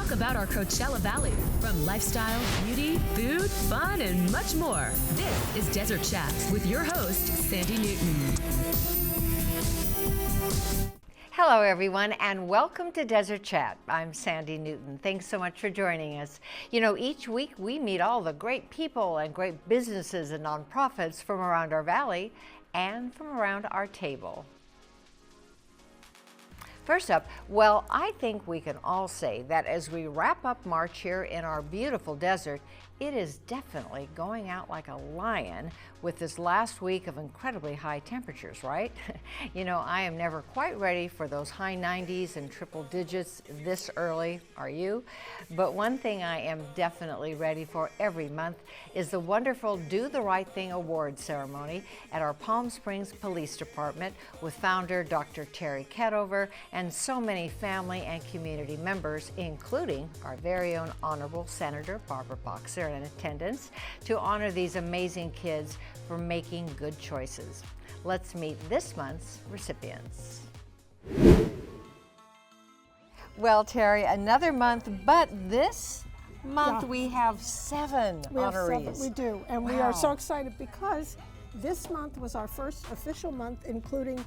talk about our Coachella Valley, from lifestyle, beauty, food, fun, and much more. This is Desert Chat with your host, Sandy Newton. Hello, everyone, and welcome to Desert Chat. I'm Sandy Newton. Thanks so much for joining us. You know, each week we meet all the great people and great businesses and nonprofits from around our valley and from around our table. First up, well, I think we can all say that as we wrap up March here in our beautiful desert, it is definitely going out like a lion with this last week of incredibly high temperatures, right? You know, I am never quite ready for those high 90s and triple digits this early, are you? But one thing I am definitely ready for every month is the wonderful Do the Right Thing Award ceremony at our Palm Springs Police Department with founder Dr. Terry Ketover and so many family and community members, including our very own Honorable Senator Barbara Boxer in attendance, to honor these amazing kids for making good choices. Let's meet this month's recipients. Well, Terry, another month, but this month we have seven honorees. We do, and we are so excited because this month was our first official month, including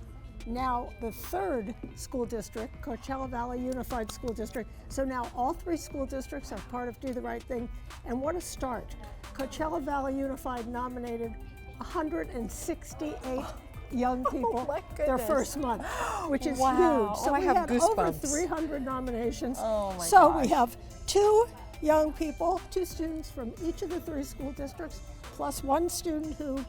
now the third school district, Coachella Valley Unified School District. So now all three school districts are part of Do the Right Thing, and what a start. Coachella Valley Unified nominated 168 young people their first month, which is huge. So I we have had goosebumps. over 300 nominations. So we have two young people, two students from each of the three school districts, plus one student who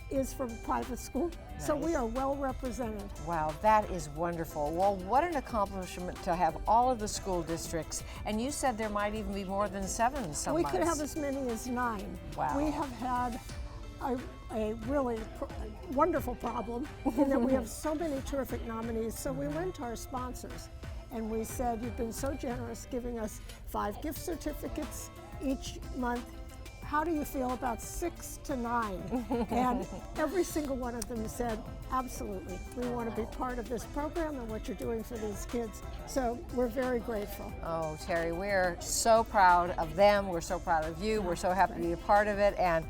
is from private school. Nice. So we are well represented. Wow, that is wonderful. Well, what an accomplishment to have all of the school districts. And you said there might even be more than seven some We months. could have as many as 9. Wow. We have had a really wonderful problem in that we have so many terrific nominees. So we went to our sponsors and we said, you've been so generous giving us 5 gift certificates each month. How do you feel about 6 to 9? And every single one of them said, absolutely. We want to be part of this program and what you're doing for these kids. So we're very grateful. Oh, Terry, we're so proud of them. We're so proud of you. We're so happy to be a part of it. And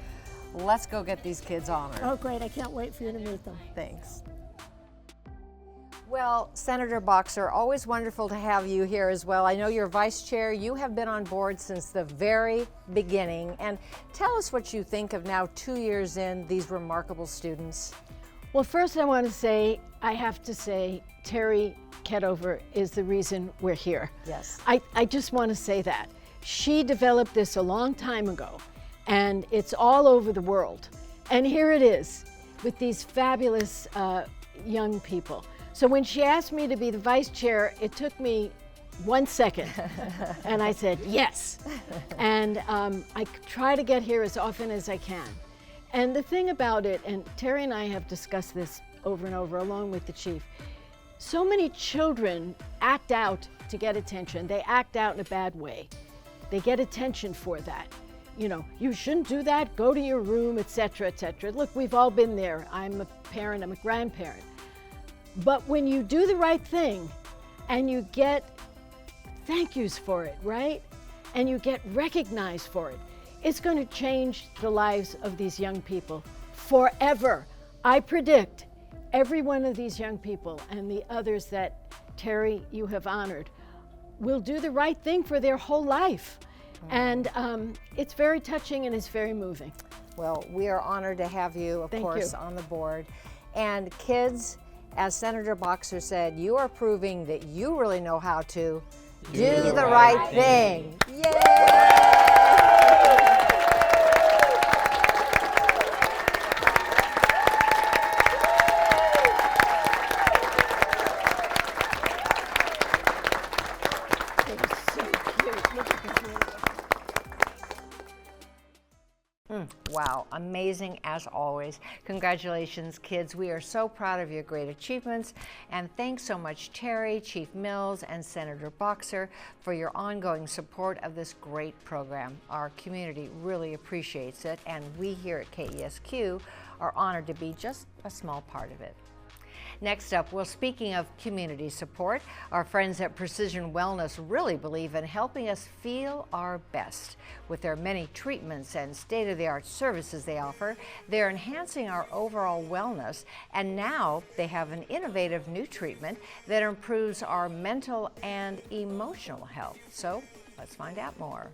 let's go get these kids honored. Oh, great. I can't wait for you to meet them. Thanks. Well, Senator Boxer, always wonderful to have you here as well. I know you're vice chair. You have been on board since the very beginning. And tell us what you think of now 2 years in, these remarkable students. Well, first I want to say, I have to say, Terry Ketover is the reason we're here. Yes. I just want to say that. She developed this a long time ago, and it's all over the world. And here it is with these fabulous young people. So when she asked me to be the vice chair, it took me 1 second, and I said yes. And I try to get here as often as I can. And the thing about it, and Terry and I have discussed this over and over along with the chief, so many children act out to get attention. They act out in a bad way. They get attention for that. You know, you shouldn't do that, go to your room, etc., etc. Look, we've all been there. I'm a parent, I'm a grandparent. But when you do the right thing and you get thank yous for it, right? And you get recognized for it, it's going to change the lives of these young people forever. I predict every one of these young people and the others that, Terry, you have honored, will do the right thing for their whole life. And it's very touching and it's very moving. Well, we are honored to have you, of course, on the board. And kids, as Senator Boxer said, you are proving that you really know how to do the right thing. Yay! Wow, amazing as always. Congratulations, kids. We are so proud of your great achievements. And thanks so much, Terry, Chief Mills, and Senator Boxer for your ongoing support of this great program. Our community really appreciates it, and we here at KESQ are honored to be just a small part of it. Next up, well, speaking of community support, our friends at Precision Wellness really believe in helping us feel our best. With their many treatments and state-of-the-art services they offer, they're enhancing our overall wellness, and now they have an innovative new treatment that improves our mental and emotional health. So let's find out more.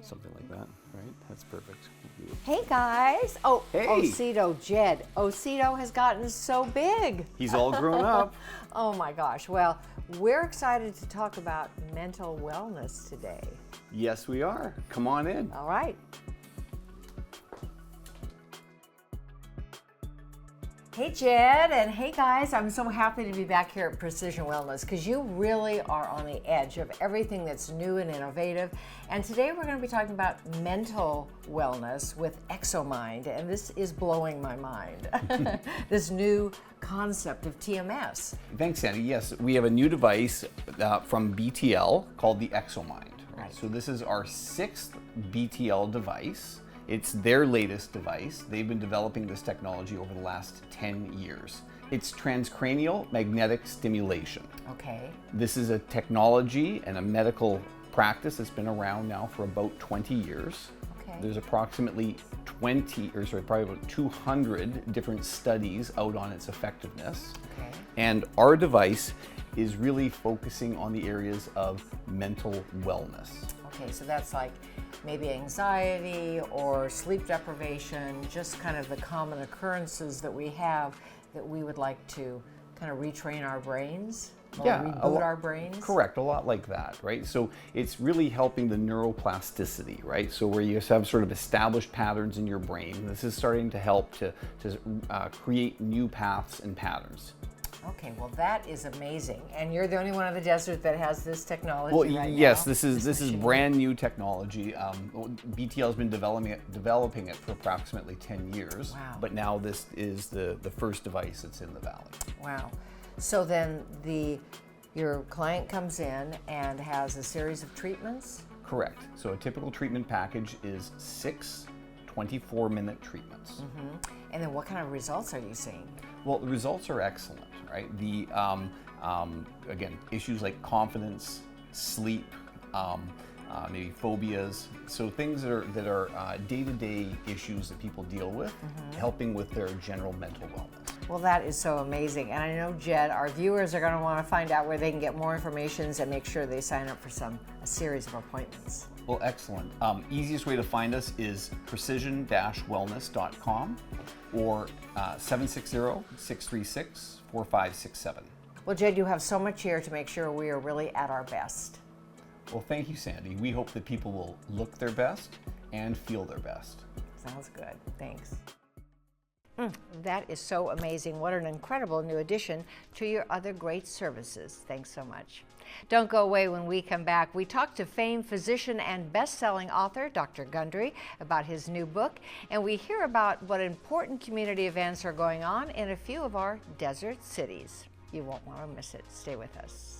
Something like that, right? That's perfect. Hey guys. Oh, Hey. Osito Jed. Osito has gotten so big. He's all grown up. Oh my gosh. Well, we're excited to talk about mental wellness today. Yes, we are. Come on in. All right. Hey Jed, and hey guys, I'm so happy to be back here at Precision Wellness because you really are on the edge of everything that's new and innovative. And today we're going to be talking about mental wellness with ExoMind, and this is blowing my mind. This new concept of TMS. Thanks, Sandy. Yes, we have a new device from BTL called the ExoMind. Right. So this is our 6th BTL device. It's their latest device. They've been developing this technology over the last 10 years. It's transcranial magnetic stimulation. Okay. This is a technology and a medical practice that's been around now for about 20 years. Okay. There's approximately probably about 200 different studies out on its effectiveness. Okay. And our device is really focusing on the areas of mental wellness. Okay, so that's like maybe anxiety or sleep deprivation, just kind of the common occurrences that we have that we would like to kind of retrain our brains or reboot our brains. Correct, a lot like that, right? So it's really helping the neuroplasticity, right? So where you have sort of established patterns in your brain, this is starting to help to create new paths and patterns. Okay, well that is amazing, and you're the only one in the desert that has this technology right yes, now. this is brand new technology. BTL has been developing it for approximately 10 years. Wow. But now this is the first device that's in the valley. Wow. So then your client comes in and has a series of treatments? Correct. So a typical treatment package is 6 24-minute treatments. Mm-hmm. And then what kind of results are you seeing? Well, the results are excellent, right? Again, issues like confidence, sleep, maybe phobias, so things that are day-to-day issues that people deal with, helping with their general mental wellness. Well, that is so amazing. And I know, Jed, our viewers are going to want to find out where they can get more information and make sure they sign up for a series of appointments. Well, excellent. Easiest way to find us is precision-wellness.com or 760-636-4567. Well, Jed, you have so much here to make sure we are really at our best. Well, thank you, Sandy. We hope that people will look their best and feel their best. Sounds good. Thanks. That is so amazing. What an incredible new addition to your other great services. Thanks so much. Don't go away. When we come back, we talk to famed physician and best-selling author Dr. Gundry about his new book, and we hear about what important community events are going on in a few of our desert cities. You won't want to miss it. Stay with us.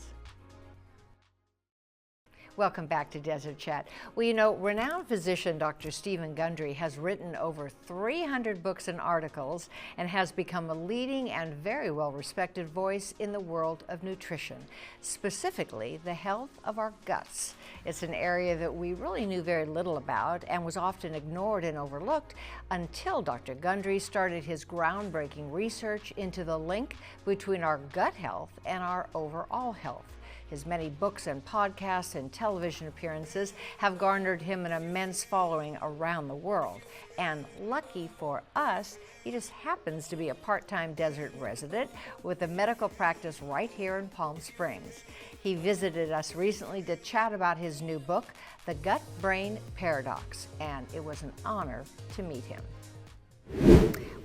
Welcome back to Desert Chat. Well, you know, renowned physician Dr. Stephen Gundry has written over 300 books and articles and has become a leading and very well-respected voice in the world of nutrition, specifically the health of our guts. It's an area that we really knew very little about and was often ignored and overlooked until Dr. Gundry started his groundbreaking research into the link between our gut health and our overall health. His many books and podcasts and television appearances have garnered him an immense following around the world. And lucky for us, he just happens to be a part-time desert resident with a medical practice right here in Palm Springs. He visited us recently to chat about his new book, The Gut-Brain Paradox, and it was an honor to meet him.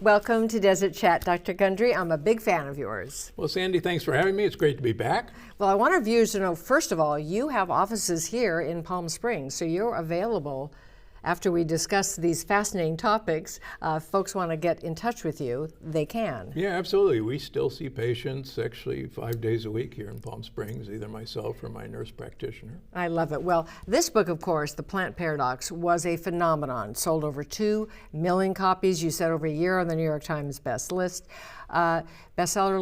Welcome to Desert Chat, Dr. Gundry. I'm a big fan of yours. Well, Sandy, thanks for having me. It's great to be back. Well, I want our viewers to know, first of all, you have offices here in Palm Springs, so you're available after we discuss these fascinating topics, folks want to get in touch with you, they can. Yeah, absolutely. We still see patients actually 5 days a week here in Palm Springs, either myself or my nurse practitioner. I love it. Well, this book, of course, The Plant Paradox, was a phenomenon. Sold over 2 million copies. You said over a year on the New York Times bestseller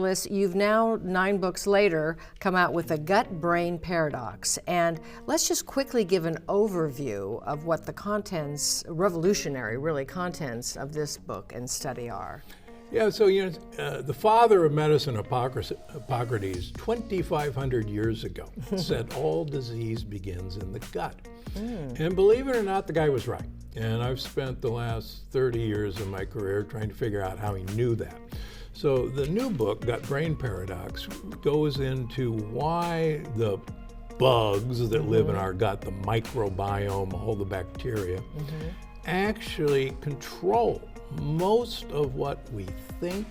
list. You've now, 9 books later, come out with the gut-brain paradox. And let's just quickly give an overview of what the contents, revolutionary really, contents of this book and study are. Yeah, so the father of medicine, Hippocrates, 2,500 years ago, said all disease begins in the gut. And believe it or not, the guy was right. And I've spent the last 30 years of my career trying to figure out how he knew that. So the new book, Gut-Brain Paradox, goes into why the bugs that live in our gut, the microbiome, all the bacteria, actually control most of what we think,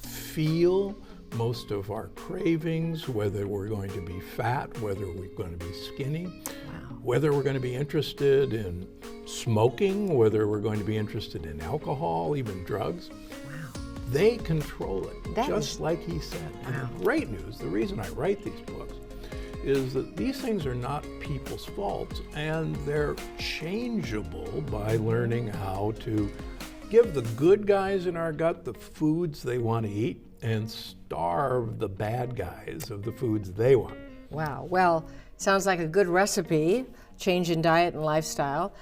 feel, most of our cravings, whether we're going to be fat, whether we're going to be skinny, whether we're going to be interested in smoking, whether we're going to be interested in alcohol, even drugs. They control it, just like he said. And the great news, the reason I write these books, is that these things are not people's faults, and they're changeable by learning how to give the good guys in our gut the foods they want to eat and starve the bad guys of the foods they want. Wow. Well, sounds like a good recipe, change in diet and lifestyle.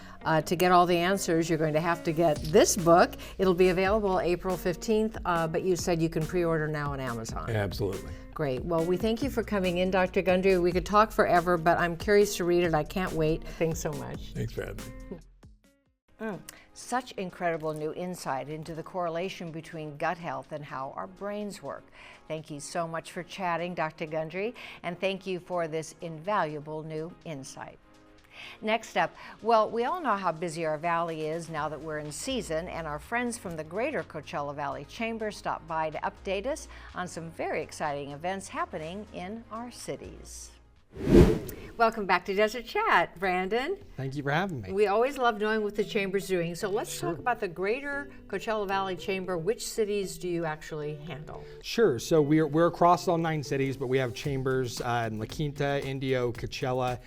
To get all the answers, you're going to have to get this book. It'll be available April 15th, but you said you can pre-order now on Amazon. Absolutely. Great. Well, we thank you for coming in, Dr. Gundry. We could talk forever, but I'm curious to read it. I can't wait. Thanks so much. Thanks for having me. Such incredible new insight into the correlation between gut health and how our brains work. Thank you so much for chatting, Dr. Gundry, and thank you for this invaluable new insight. Next up, well, we all know how busy our valley is now that we're in season, and our friends from the Greater Coachella Valley Chambers stopped by to update us on some very exciting events happening in our cities. Welcome back to Desert Chat, Brandon. Thank you for having me. We always love knowing what the Chamber's doing, so let's talk about the Greater Coachella Valley Chamber. Which cities do you actually handle? Sure, so we're across all 9 cities, but we have chambers in La Quinta, Indio, Coachella,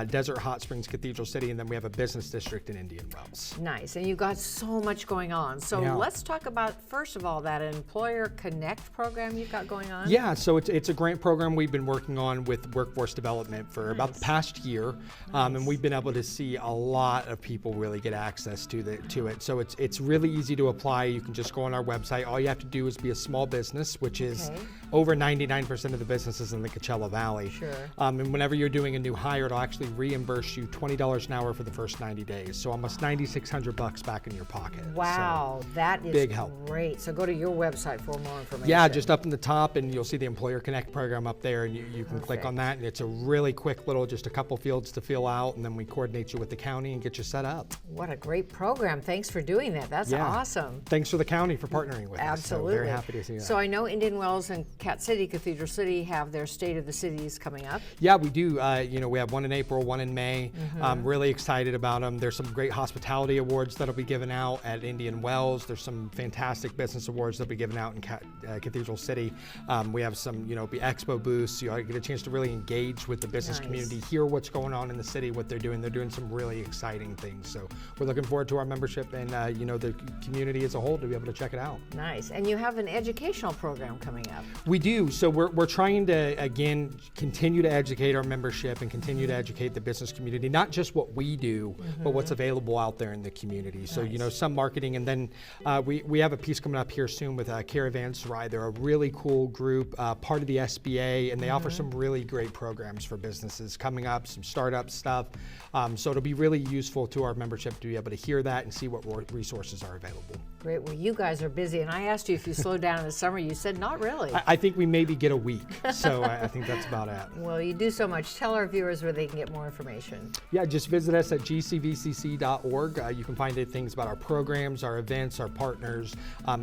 Desert Hot Springs, Cathedral City, and then we have a business district in Indian Wells. Nice, and you've got so much going on. So let's talk about, first of all, that Employer Connect program you've got going on. Yeah, so it's a grant program we've been working on with workforce development for about the past year, and we've been able to see a lot of people really get access to it. So it's really easy to apply. You can just go on our website. All you have to do is be a small business, which is over 99% of the businesses in the Coachella Valley. Sure. And whenever you're doing a new hire, it'll actually reimburse you $20 an hour for the first 90 days. So almost $9,600 back in your pocket. Wow, so that is big help. Great. So go to your website for more information. Yeah, just up in the top, and you'll see the Employer Connect program up there, and you can click on that, and it's a really quick little, just a couple fields to fill out, and then we coordinate you with the county and get you set up. What a great program. Thanks for doing that. That's awesome. Thanks for the county for partnering with us. Absolutely. So very happy to see that. So I know Indian Wells and Cat City, Cathedral City have their State of the Cities coming up. Yeah, we do. We have one in April, one in May. I'm really excited about them. There's some great hospitality awards that'll be given out at Indian Wells. There's some fantastic business awards that'll be given out in Cathedral City. We have some, expo booths. You get a chance to really engage with the business community, hear what's going on in the city, what they're doing. They're doing some really exciting things. So we're looking forward to our membership and the community as a whole to be able to check it out. Nice. And you have an educational program coming up. We do. So we're trying to, again, continue to educate our membership and continue to educate the business community, not just what we do, but what's available out there in the community. So, some marketing, and then we have a piece coming up here soon with Caravans Ride. They're a really cool group, part of the SBA, and they offer some really great programs for businesses coming up, some startup stuff. So it'll be really useful to our membership to be able to hear that and see what resources are available. Great. Well, you guys are busy, and I asked you if you slowed down in the summer. You said not really. I think we maybe get a week, so I think that's about it. Well, you do so much. Tell our viewers where they can get more information? Yeah, just visit us at gcvcc.org. You can find things about our programs, our events, our partners,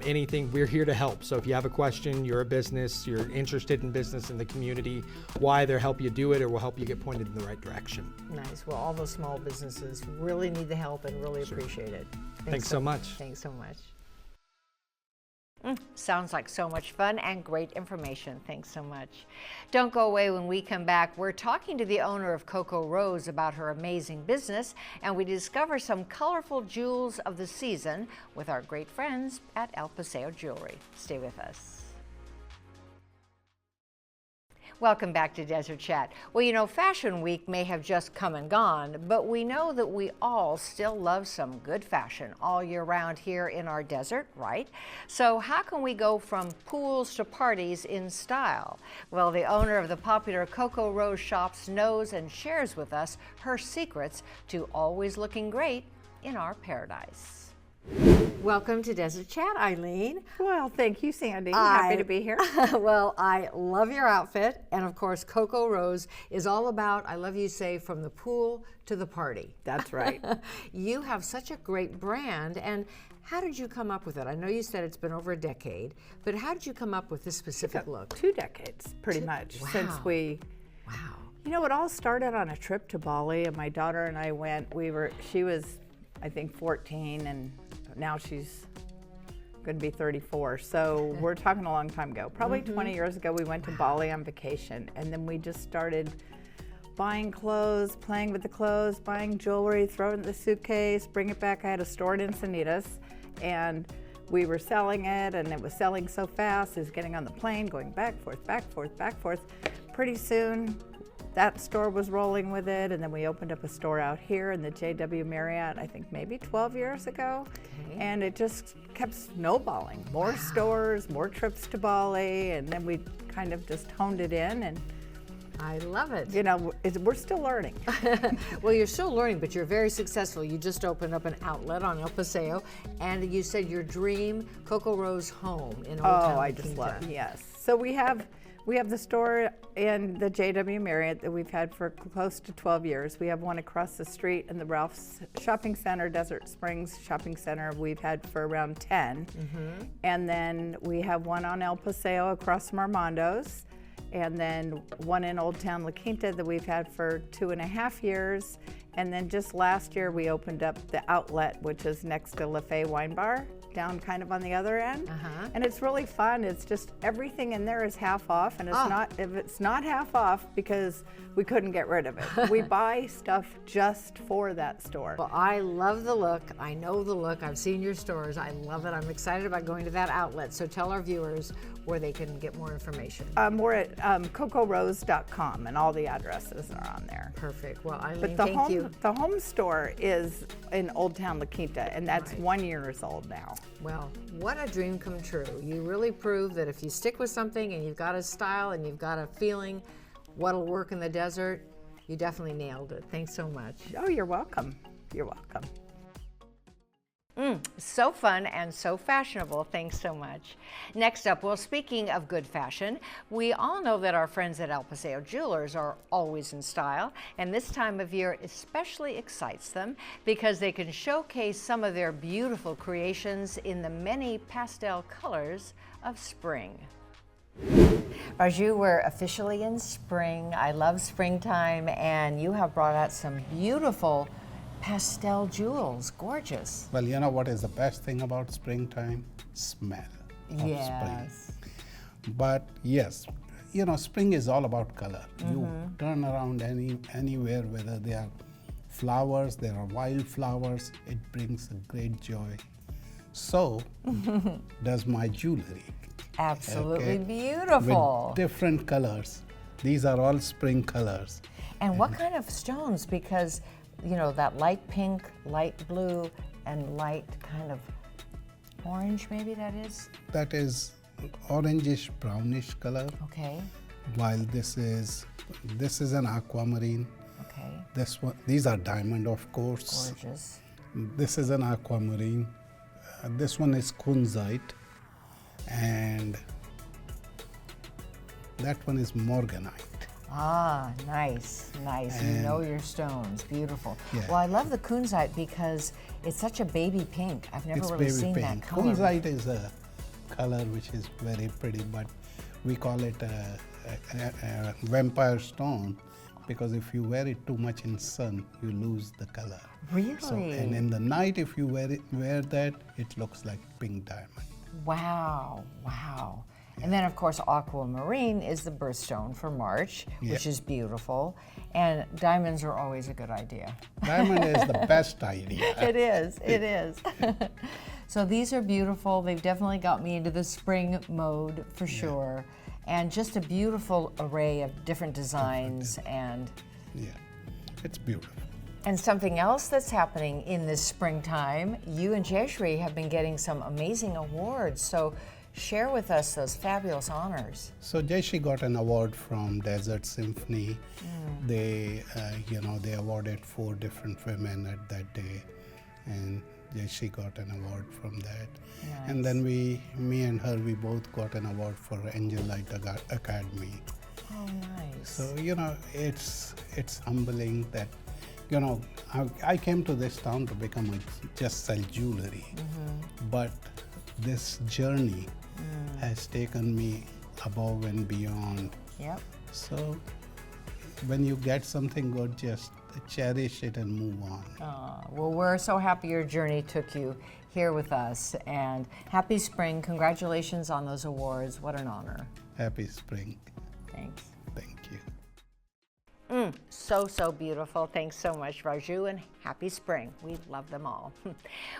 anything. We're here to help. So if you have a question, you're a business, you're interested in business in the community, why they'll help you do it, or we'll help you get pointed in the right direction. Nice. Well, all those small businesses really need the help and really appreciate it. Thanks so much. Thanks so much. Sounds like so much fun and great information. Thanks so much. Don't go away. When we come back, we're talking to the owner of Coco Rose about her amazing business, and we discover some colorful jewels of the season with our great friends at El Paseo Jewelry. Stay with us. Welcome back to Desert Chat. Well, you know, Fashion Week may have just come and gone, but we know that we all still love some good fashion all year round here in our desert, right? So how can we go from pools to parties in style? Well, the owner of the popular Coco Rose shops knows and shares with us her secrets to always looking great in our paradise. Welcome to Desert Chat, Eileen. Well, thank you, Sandy. Happy to be here. Well, I love your outfit, and of course, Coco Rose is all about, I love you say, from the pool to the party. That's right. You have such a great brand, and how did you come up with it? I know you said it's been over a decade, but how did you come up with this specific look? 2 decades, pretty much, since we... Wow. You know, it all started on a trip to Bali, and my daughter and I went. She was, I think, 14, and now she's going to be 34. So we're talking a long time ago. Probably 20 years ago, we went to Bali on vacation, and then we just started buying clothes, playing with the clothes, buying jewelry, throw it in the suitcase, bring it back. I had a store in Encinitas, and we were selling it, and it was selling so fast. It was getting on the plane, going back, forth, back, forth, back, forth. Pretty soon, that store was rolling with it, and then we opened up a store out here in the JW Marriott, I think maybe 12 years ago. Okay. And it just kept snowballing. More stores, more trips to Bali, and then we kind of just honed it in. And I love it. You know, we're still learning. Well, you're still learning, but you're very successful. You just opened up an outlet on El Paseo, and you said your dream Coco Rose home in Old Town. Oh, I just love it, yes. So we have the store in the JW Marriott that we've had for close to 12 years. We have one across the street in the Ralph's Shopping Center, Desert Springs Shopping Center, we've had for around 10. And then we have one on El Paseo across from Armando's, and then one in Old Town La Quinta that we've had for 2.5 years. And then just last year we opened up the outlet, which is next to La Fay Wine Bar, down kind of on the other end. And it's really fun. It's just everything in there is half off, and it's not half off because we couldn't get rid of it. We buy stuff just for that store. Well, I love the look. I know the look. I've seen your stores. I love it. I'm excited about going to that outlet. So tell our viewers where they can get more information. We're at cocorose.com, and all the addresses are on there. Perfect. Well, Eileen, but thank you. The home store is in Old Town La Quinta, and that's 1 year old now. Well, what a dream come true. You really prove that if you stick with something and you've got a style and you've got a feeling what'll work in the desert, you definitely nailed it. Thanks so much. Oh, you're welcome. You're welcome. So fun and so fashionable. Thanks so much. Next up, well, speaking of good fashion, we all know that our friends at El Paseo Jewelers are always in style, and this time of year especially excites them because they can showcase some of their beautiful creations in the many pastel colors of spring. Raju, we're officially in spring. I love springtime, and you have brought out some beautiful pastel jewels. Gorgeous. Well, you know what is the best thing about springtime? Smell of spring. But yes, you know, spring is all about color. You turn around anywhere, whether they are flowers, there are wildflowers, it brings a great joy. So does my jewelry. Absolutely beautiful. With different colors. These are all spring colors. And what kind of stones? Because you know, that light pink, light blue, and light kind of orange, maybe that is? That is orangish, brownish color. Okay. While this is an aquamarine. Okay. These are diamond, of course. Gorgeous. This is an aquamarine. This one is kunzite. And that one is morganite. Ah, nice, nice. You know your stones. Beautiful. Yeah. Well, I love the kunzite because it's such a baby pink. I've never It's really baby seen that pink. color. Kunzite is a color which is very pretty, but we call it a vampire stone because if you wear it too much in sun, you lose the color. Really? So, and in the night, if you wear that, it looks like pink diamond. Wow, wow. And then, of course, aquamarine is the birthstone for March, which Yeah. is beautiful. And diamonds are always a good idea. Diamond is the best idea. It is, it is. So these are beautiful. They've definitely got me into the spring mode for sure. And just a beautiful array of different designs and Yeah, it's beautiful. And something else that's happening in this springtime, you and Jayashree have been getting some amazing awards. So share with us those fabulous honors. So Jayashree got an award from Desert Symphony. They, they awarded 4 different women at that day, and Jayashree got an award from that. And then me and her, we both got an award for Angel Light Academy. Oh, nice. So it's humbling that, I came to this town to just sell jewelry, but this journey has taken me above and beyond. Yep. So when you get something good, just cherish it and move on. Well, we're so happy your journey took you here with us. And happy spring. Congratulations on those awards. What an honor. Happy spring. Thanks. Thank you. So beautiful. Thanks so much, Raju, and happy spring. We love them all.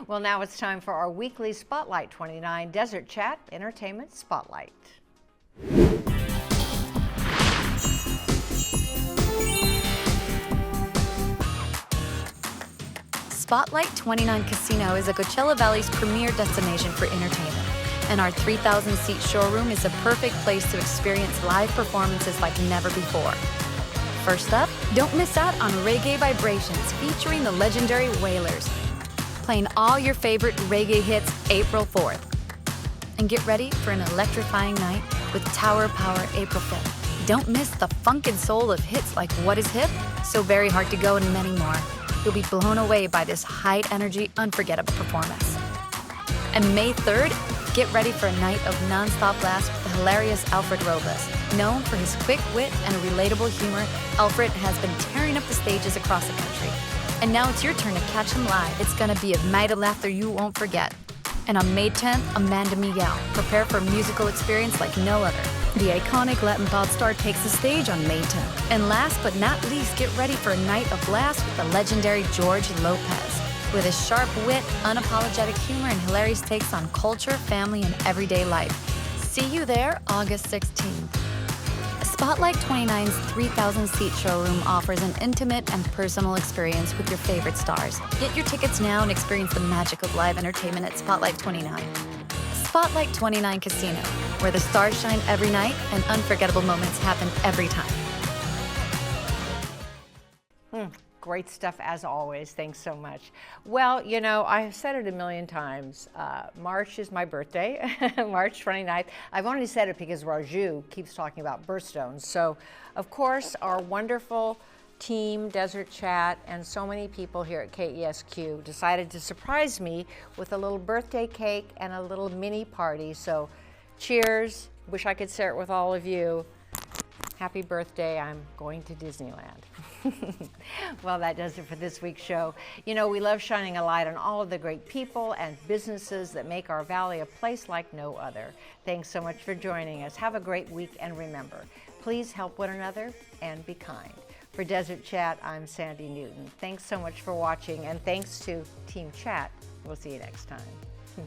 Well, now it's time for our weekly Spotlight 29 Desert Chat Entertainment Spotlight. Spotlight 29 Casino is a Coachella Valley's premier destination for entertainment, and our 3,000-seat showroom is a perfect place to experience live performances like never before. First up, don't miss out on Reggae Vibrations featuring the legendary Wailers, playing all your favorite reggae hits April 4th. And get ready for an electrifying night with Tower Power April 5th. Don't miss the funk and soul of hits like What Is Hip, So Very Hard to Go, and many more. You'll be blown away by this high-energy, unforgettable performance. And May 3rd, get ready for a night of non-stop laughs with the hilarious Alfred Robles. Known for his quick wit and relatable humor, Alfred has been tearing up the stages across the country. And now it's your turn to catch him live. It's gonna be a night of laughter you won't forget. And on May 10th, Amanda Miguel. Prepare for a musical experience like no other. The iconic Latin pop star takes the stage on May 10th. And last but not least, get ready for a night of laughs with the legendary George Lopez. With his sharp wit, unapologetic humor, and hilarious takes on culture, family, and everyday life. See you there August 16th. Spotlight 29's 3,000-seat showroom offers an intimate and personal experience with your favorite stars. Get your tickets now and experience the magic of live entertainment at Spotlight 29. Spotlight 29 Casino, where the stars shine every night and unforgettable moments happen every time. Great stuff as always. Thanks so much. Well, I've said it a million times. March is my birthday, March 29th. I've only said it because Raju keeps talking about birthstones. So, of course, our wonderful team, Desert Chat, and so many people here at KESQ decided to surprise me with a little birthday cake and a little mini party. So, cheers. Wish I could share it with all of you. Happy birthday. I'm going to Disneyland. Well, that does it for this week's show. We love shining a light on all of the great people and businesses that make our valley a place like no other. Thanks so much for joining us. Have a great week, and remember, please help one another and be kind. For Desert Chat, I'm Sandy Newton. Thanks so much for watching, and thanks to Team Chat. We'll see you next time.